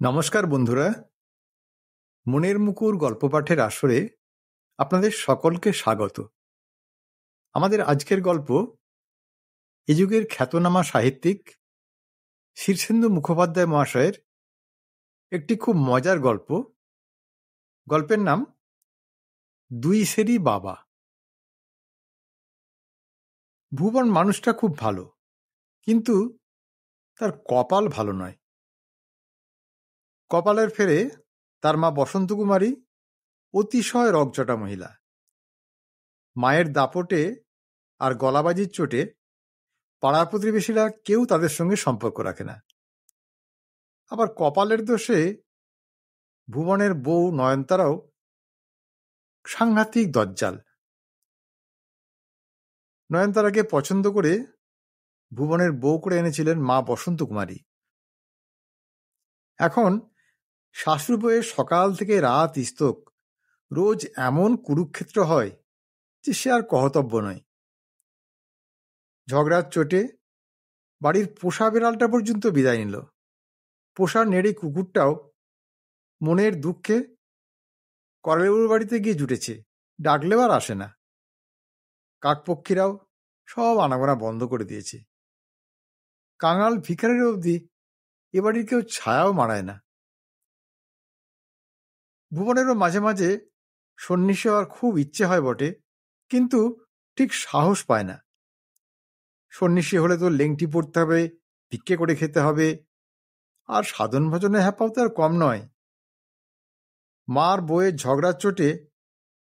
নমস্কার বন্ধুরা, মনের মুকুর গল্প পাঠের আসরে আপনাদের সকলকে স্বাগত। আমাদের আজকের গল্প এ যুগের খ্যাতনামা সাহিত্যিক শীর্ষেন্দু মুখোপাধ্যায় মহাশয়ের একটি খুব মজার গল্প। গল্পের নাম দুই সেরি বাবা। ভুবন মানুষটা খুব ভালো, কিন্তু তার কপাল ভালো নয়। কপালের ফেরে তার মা বসন্ত কুমারী অতিশয় রগচটা মহিলা। মায়ের দাপটে আর গলাবাজির চোটে পাড়া প্রতিবেশীরা কেউ তাদের সঙ্গে সম্পর্ক রাখে না। আবার কপালের দোষে ভুবনের বউ নয়নতারাও সাংঘাতিক দজ্জাল। নয়নতারাকে পছন্দ করে ভুবনের বউ করে এনেছিলেন মা বসন্ত কুমারী। এখন শাশুড়ি বউয়ের সকাল থেকে রাত ইস্তক রোজ এমন কুরুক্ষেত্র হয় যে সে আর কহতব্য নয়। ঝগড়ার চোটে বাড়ির পোষা বিড়ালটা পর্যন্ত বিদায় নিল। পোষা নেড়ে কুকুরটাও মনের দুঃখে করালেবুর বাড়িতে গিয়ে জুটেছে, ডাকলেও আর আসে না। কাকপক্ষীরাও সব আনাগোনা বন্ধ করে দিয়েছে। কাঙাল ভিখারির অবধি এ বাড়ির কেউ ছায়াও মারায় না। ভুবনেরও মাঝে মাঝে সন্ন্যাসী হওয়ার খুব ইচ্ছে হয় বটে, কিন্তু ঠিক সাহস পায় না। সন্ন্যাসী হলে তো লেংটি পড়তে হবে, ভিক্ষে করে খেতে হবে, আর সাধন ভজনে হ্যাপাও তো আর কম নয়। মার বউয়ের ঝগড়ার চোটে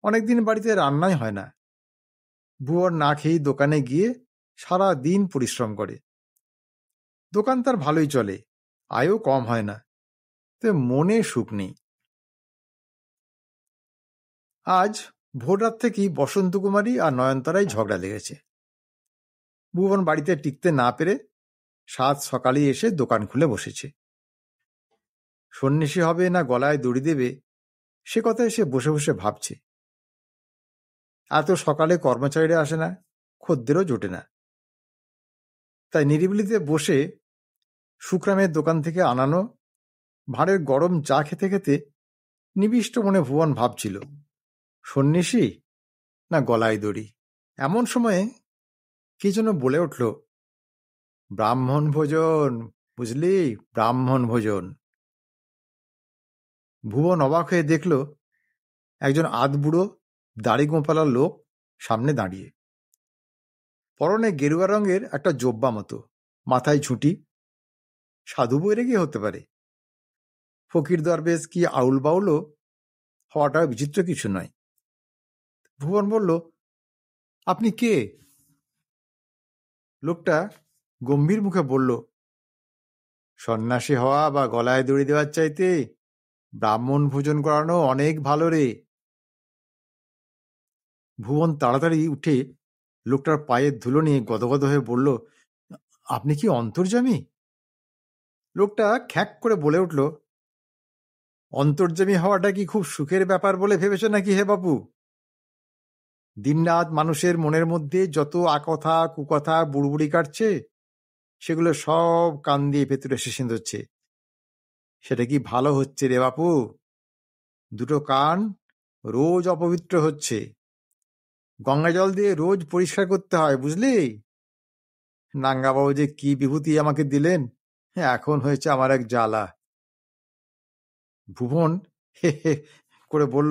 অনেকদিন বাড়িতে রান্নাই হয় না। ভুবন না খেয়েই দোকানে গিয়ে সারা দিন পরিশ্রম করে। দোকান তার ভালোই চলে, আয়ও কম হয় না, তো মনে সুখ নেই। আজ ভোররাত থেকেই বসন্ত কুমারী আর নয়নতারাই ঝগড়া লেগেছে। ভুবন বাড়িতে টিকতে না পেরে সাত সকালেই এসে দোকান খুলে বসেছে। সন্ন্যাসী হবে না গলায় দড়ি দেবে সে কথায় সে বসে বসে ভাবছে। এত সকালে কর্মচারীরা আসে না, খদ্দেরও জোটে না। তাই নিরিবিলিতে বসে শুক্রামের দোকান থেকে আনানো ভাঁড়ের গরম চা খেতে খেতে নিবিষ্ট মনে ভুবন ভাবছিল, সন্ন্যাসী না গলায় দড়ি। এমন সময়ে কে যেন বলে উঠল, ব্রাহ্মণ ভোজন, বুঝলি, ব্রাহ্মণ ভোজন। ভুবন অবাক হয়ে দেখল একজন আধবুড়ো দাড়ি গোঁপালার লোক সামনে দাঁড়িয়ে। পরনে গেরুয়া রঙের একটা জোব্বা মতো, মাথায় ঝুঁটি। সাধু বৈরে কি হতে পারে? ফকির দরবেশ কি আউল বাউলও হওয়াটাও বিচিত্র কিছু নয়। ভুবন বলল, আপনি কে? লোকটা গম্ভীর মুখে বলল, সন্ন্যাসী হওয়া বা গলায় দড়ি দেওয়ার চাইতে ব্রাহ্মণ ভোজন করানো অনেক ভালো রে। ভুবন তাড়াতাড়ি উঠে লোকটার পায়ের ধুলো নিয়ে গদগদ হয়ে বলল, আপনি কি অন্তর্যামী? লোকটা খ্যাঁক করে বলে উঠল, অন্তর্যামী হওয়াটা কি খুব সুখের ব্যাপার বলে ভেবেছ নাকি হে বাপু? দিনরাত মানুষের মনের মধ্যে যত আকথা কুকথা বুড়বুড়ি কাটছে সেগুলো সব কান দিয়ে ভেতরে এসে সিঁধচ্ছে। সেটা কি ভালো হচ্ছে রে বাপু? দুটো কান রোজ অপবিত্র হচ্ছে, গঙ্গা জল দিয়ে রোজ পরিষ্কার করতে হয়, বুঝলি? নাঙ্গাবাবু যে কি বিভূতি আমাকে দিলেন, এখন হয়েছে আমার এক জ্বালা। ভুবন হে হে করে বলল,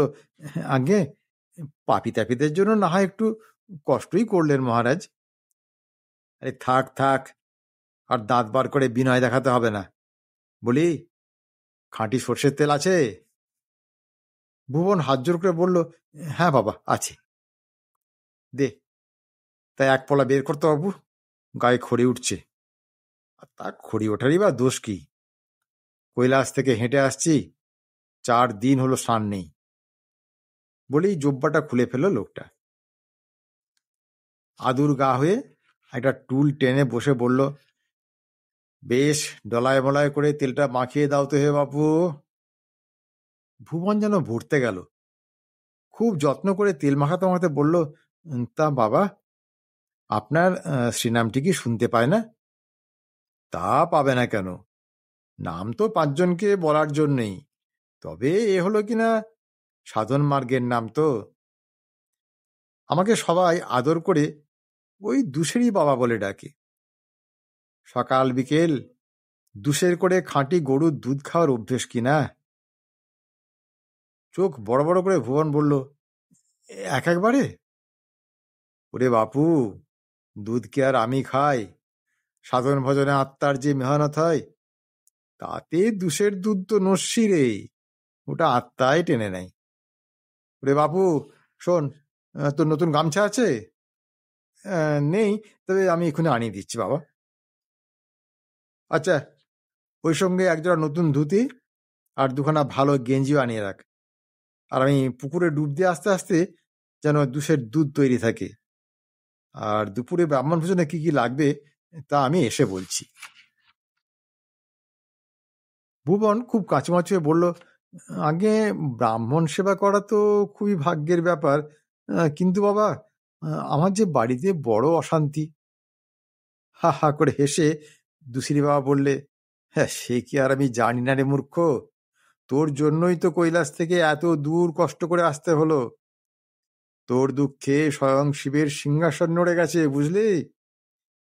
আগে পাপি তাপিদের জন্য না হয় একটু কষ্টই করলেন মহারাজ। আরে থাক থাক, আর দাঁত বার করে বিনয় দেখাতে হবে না। বলি, খাঁটি সর্ষের তেল আছে? ভুবন হাত জোর করে বলল, হ্যাঁ বাবা আছে। দে, তাই এক পলা বের করতে বাবু, গায়ে খড়ি উঠছে। তা খড়ি ওঠারই বা দোষ কি? কৈলাস থেকে হেঁটে আসছি, 4 দিন হলো স্নান নেই। বলেই জোব্বাটা খুলে ফেলল লোকটা। আদুর গা হয়ে একটা টুল টেনে বসে বলল, বেশ ডলায় মলায় করে তেলটা মাখিয়ে দাও তো হে বাপু। ভুবন যেন ভরতে গেল। খুব যত্ন করে তেল মাখাতে মাখাতে বলল, তা বাবা, আপনার শ্রীনামটি কি শুনতে পায় না? তা পাবে না কেন, নাম তো 5 জনকে বলার জন্যই, তবে এ হলো কিনা সাধন মার্গের নাম তো। আমাকে সবাই আদর করে ওই দুশেরই বাবা বলে ডাকে। সকাল বিকেল দুশের করে খাঁটি গরুর দুধ খাওয়ার অভ্যেস কিনা। চোখ বড় বড় করে ভুবন বলল, এক একবারে? ওরে বাপু, দুধ কি আর আমি খাই? সাধন ভজনে আত্মার যে মেহনত হয়, তাতে দুশের দুধ তো নস্যি রে, ওটা আত্মায় টেনে নেয়। ওরে বাপু শোন, তোর নতুন গামছা আছে? নেই, তবে আমি এক্ষুনি আনিয়ে দিচ্ছি বাবা। আচ্ছা, ওই সঙ্গে একজোড়া নতুন ধুতি আর দুখানা ভালো গেঞ্জিও আনিয়ে রাখ। আর আমি পুকুরে ডুব দিয়ে আস্তে আস্তে যেন দুশের দুধ তৈরি থাকে। আর দুপুরে ব্রাহ্মণ ভোজনে কি কি লাগবে তা আমি এসে বলছি। ভুবন খুব কাঁচুমাচু হয়ে বলল, আগে ব্রাহ্মণ সেবা করা তো খুবই ভাগ্যের ব্যাপার, কিন্তু বাবা আমার যে বাড়িতে বড় অশান্তি। হা হা করে হেসে দুশিরি বাবা বললে, হ্যাঁ সে কি আর আমি জানি না রে মূর্খ, তোর জন্যই তো কৈলাস থেকে এত দূর কষ্ট করে আসতে হলো। তোর দুঃখে স্বয়ং শিবের সিংহাসন নড়ে গেছে, বুঝলি?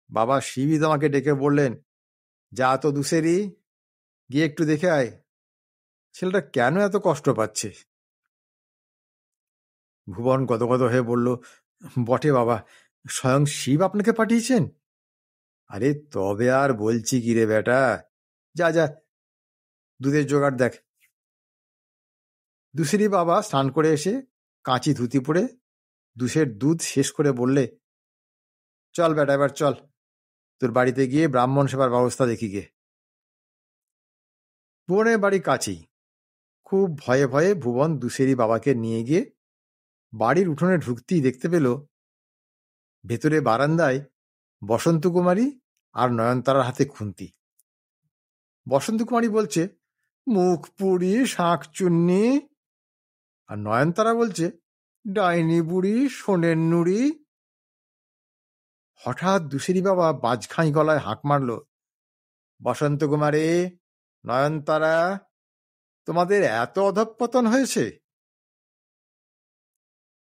বাবা শিবই তোমাকে ডেকে বললেন, যা তো দুশেরি, গিয়ে একটু দেখে আয় ছেলেটা কেন এত কষ্ট পাচ্ছে। ভুবন গদগদ হয়ে বলল, বটে বাবা, স্বয়ং শিব আপনাকে পাঠিয়েছেন? আরে তবে আর বলছি কি রে বেটা, যা যা দুধের জোগাড় দেখ। দুশেরি বাবা স্নান করে এসে কাঁচি ধুতি পরে দুশের দুধ শেষ করে বললে, চল বেটা এবার চল, তোর বাড়িতে গিয়ে ব্রাহ্মণ সেবার ব্যবস্থা দেখি গে। ভুবনের বাড়ি কাছেই। খুব ভয়ে ভয়ে ভুবন দুশেরি বাবাকে নিয়ে গিয়ে বাড়ির উঠোনে ঢুকতেই দেখতে পেল ভেতরে বারান্দায় বসন্ত কুমারী আর নয়নতারার হাতে খুন্তি। বসন্ত কুমারী বলছে, মুখ পুড়ি শাঁখ চুন্নি। আর নয়নতারা বলছে, ডাইনি বুড়ি সোনের নুড়ি। হঠাৎ দুশেরি বাবা বাজখাঁই গলায় হাঁক মারল, বসন্ত কুমারী, নয়নতারা, তোমাদের এত অধঃপতন হয়েছে?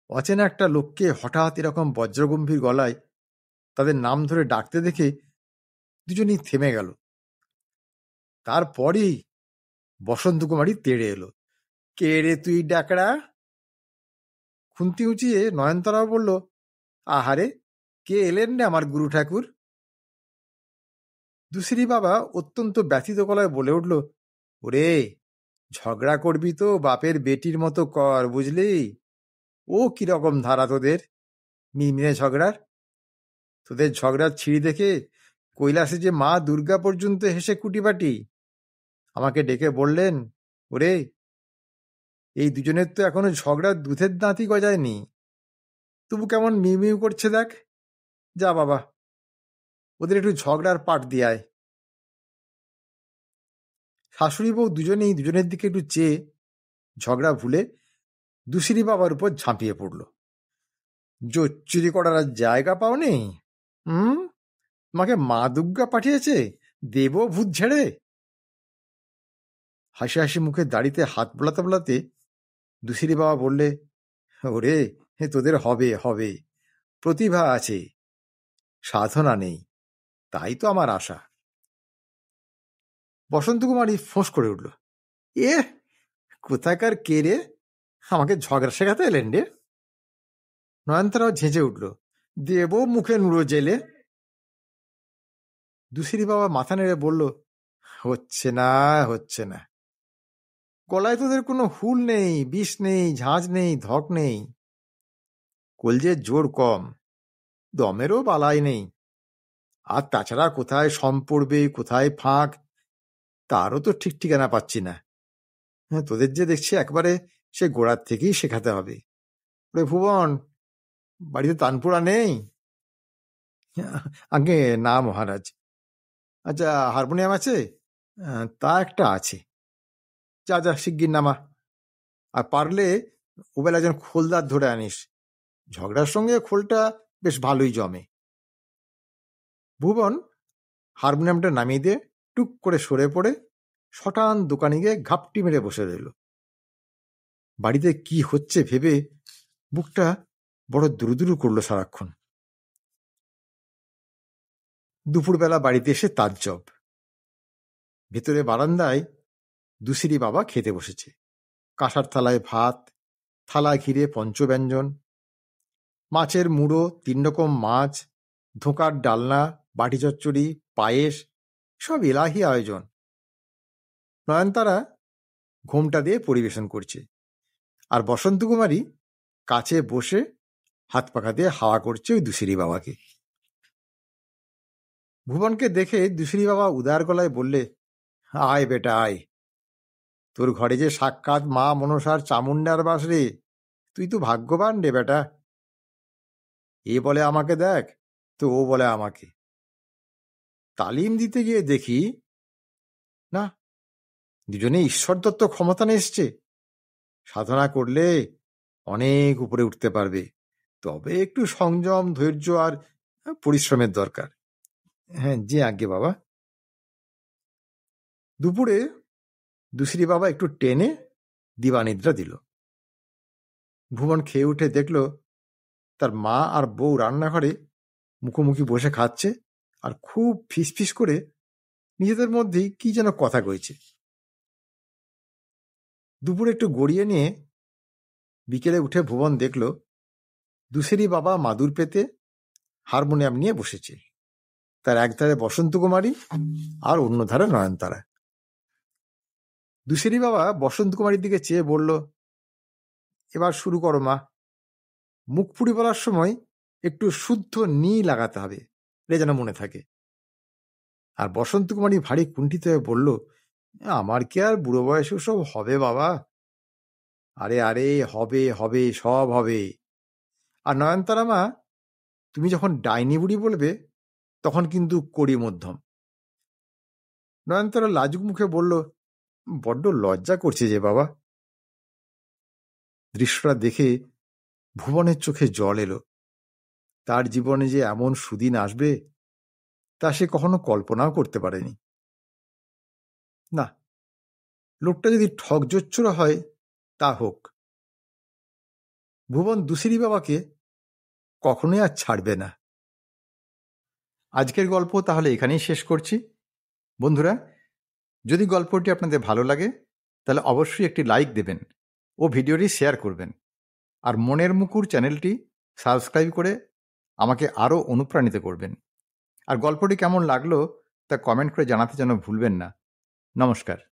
অচেনা একটা লোককে হঠাৎ এরকম বজ্রগম্ভীর গলায় তাদের নাম ধরে ডাকতে দেখে দুজনেই থেমে গেল। তারপরেই বসন্ত কুমারী তেড়ে এলো, কে রে তুই ডাকড়া? খুন্তি উঁচিয়ে নয়নতারাও বলল, আহারে, কে এলেন রে আমার গুরু ঠাকুর? দুশেরি বাবা অত্যন্ত ব্যথিত গলায় বলে উঠল, ওরে, ঝগড়া করবি তো বাপের বেটির মতো কর, বুঝলি? ও কিরকম ধারা তোদের মিনমিনে ঝগড়ার? তোদের ঝগড়ার ছিঁড়ি দেখে কৈলাসে যে মা দুর্গা পর্যন্ত হেসে কুটিপাটি আমাকে ডেকে বললেন, ওরে, এই দুজনের তো এখনো ঝগড়ার দুধের দাঁতই গজায়নি, তবু কেমন মিউ করছে দেখ। যা বাবা, ওদের একটু ঝগড়ার পাট দিয়ে আয়। শাশুড়ি বউ দুজনেই দুজনের দিকে একটু চেয়ে ঝগড়া ভুলে দুশিরি বাবার উপর ঝাঁপিয়ে পড়ল। জোচ্চুরি করার আর জায়গা পাওনি? তোমাকে মা দুর্গা পাঠিয়েছে দেব ভূত ঝেড়ে? হাসি হাসি মুখে দাড়িতে হাত বোলাতে বোলাতে দুশিরি বাবা বললে, ওরে, তোদের হবে হবে, প্রতিভা আছে, সাধনা নেই, তাই তো আমার আশা। বসন্ত কুমারী ফোঁস করে উঠল, এ কোথাকার কে রে, আমাকে ঝগড়া শেখাতে এলেন রে? নয়নতারাও ঝেঁঝে উঠল, দেব মুখে নুড়ো জেলে। দুশিরি বাবা মাথা নেড়ে বলল, হচ্ছে না হচ্ছে না, গলায় তোদের কোনো হুল নেই, বিষ নেই, ঝাঁঝ নেই, ধক নেই, কলজের জোর কম, দমেরও বালাই নেই। আর তাছাড়া কোথায় সম পড়বে কোথায় ফাঁক তারও তো ঠিক ঠিকানা পাচ্ছি না। তোদের যে দেখছি একবারে সে গোড়ার থেকেই শেখাতে হবে। ওরে ভুবন, বাড়িতে তানপুরা নেই? আগে না মহারাজ। আচ্ছা, হারমোনিয়াম আছে? তা একটা আছে। যা যা শিগগির নামা, আর পারলে ওবেলা একজন খোলদার ধরে আনিস, ঝগড়ার সঙ্গে খোলটা বেশ ভালোই জমে। ভুবন হারমোনিয়ামটা নামিয়ে দিয়ে টুক করে সরে পড়ে শটান দোকানে গিয়ে ঘাপটি মেরে বসে রইল। বাড়িতে কি হচ্ছে ভেবে বুকটা বড় দুরুদুরু করলো সারাক্ষণ। দুপুরবেলা বাড়িতে এসে তাজ্জব। ভেতরে বারান্দায় দুশিরি বাবা খেতে বসেছে। কাঁসার থালায় ভাত, থালা ঘিরে পঞ্চব্যঞ্জন, মাছের মুড়ো, 3 রকম মাছ, ধোঁকার ডালনা, বাটি চচ্চড়ি, পায়েস, সব এলাহি আয়োজন। নয়নতারা ঘোমটা দিয়ে পরিবেশন করছে, আর বসন্ত কুমারী কাছে বসে হাত পাখা দিয়ে হাওয়া করছে ওই দুশিরি বাবাকে। ভুবনকে দেখে দুশিরি বাবা উদার গলায় বললে, আয় বেটা আয়, তোর ঘরে যে সাক্ষাৎ মা মনসার চামুন্ডার বাস রে, তুই তো ভাগ্যবান রে বেটা। এ বলে আমাকে দেখ, তো ও বলে আমাকে। তালিম দিতে গিয়ে দেখি না, দুজনে ঈশ্বর দত্ত ক্ষমতা নিয়ে এসছে। সাধনা করলে অনেক উপরে উঠতে পারবে, তবে একটু সংযম, ধৈর্য আর পরিশ্রমের দরকার। হ্যাঁ জি আজ্ঞে বাবা। দুপুরে দুশিরি বাবা একটু টেনে দিবানিদ্রা দিল। ভুবন খেয়ে উঠে দেখল তার মা আর বউ রান্নাঘরে মুখোমুখি বসে খাচ্ছে, আর খুব ফিসফিস করে নিজেদের মধ্যেই কি যেন কথা কইছে। দুপুরে একটু গড়িয়ে নিয়ে বিকেলে উঠে ভুবন দেখল দুশিরি বাবা মাদুর পেতে হারমোনিয়াম নিয়ে বসেছে। তার একধারে বসন্ত কুমারী আর অন্য ধারে নয়নতারা। দুশিরি বাবা বসন্ত কুমারীর দিকে চেয়ে বলল, এবার শুরু করো মা। মুখ পুড়ি বলার সময় একটু শুদ্ধ নি লাগাতে হবে, রে যেন মনে থাকে। আর বসন্ত কুমারী ভারী কুণ্ঠিত হয়ে বলল, আমার কি আর বুড়ো বয়সে সব হবে বাবা? আরে আরে হবে হবে, সব হবে। আর নয়নতারা মা, তুমি যখন ডাইনি বুড়ি বলবে তখন কিন্তু কড়ি মধ্যম। নয়নতারা লাজুক মুখে বলল, বড্ড লজ্জা করছে যে বাবা। দৃশ্যটা দেখে ভুবনের চোখে জল এলো। তার জীবনে যে এমন সুদিন আসবে তা সে কখনো কল্পনাও করতে পারেনি। না, লোকটা যদি ঠকজোচ্ছরা হয় তা হোক, ভুবন দুশিরি বাবাকে কখনোই আর ছাড়বে না। আজকের গল্প তাহলে এখানেই শেষ করছি। বন্ধুরা, যদি গল্পটি আপনাদের ভালো লাগে তাহলে অবশ্যই একটি লাইক দেবেন ও ভিডিওটি শেয়ার করবেন। আর মনের মুকুর চ্যানেলটি সাবস্ক্রাইব করে আমাকে আরও অনুপ্রাণিত করবেন। আর গল্পটি কেমন লাগলো তা কমেন্ট করে জানাতে যেন ভুলবেন না। নমস্কার।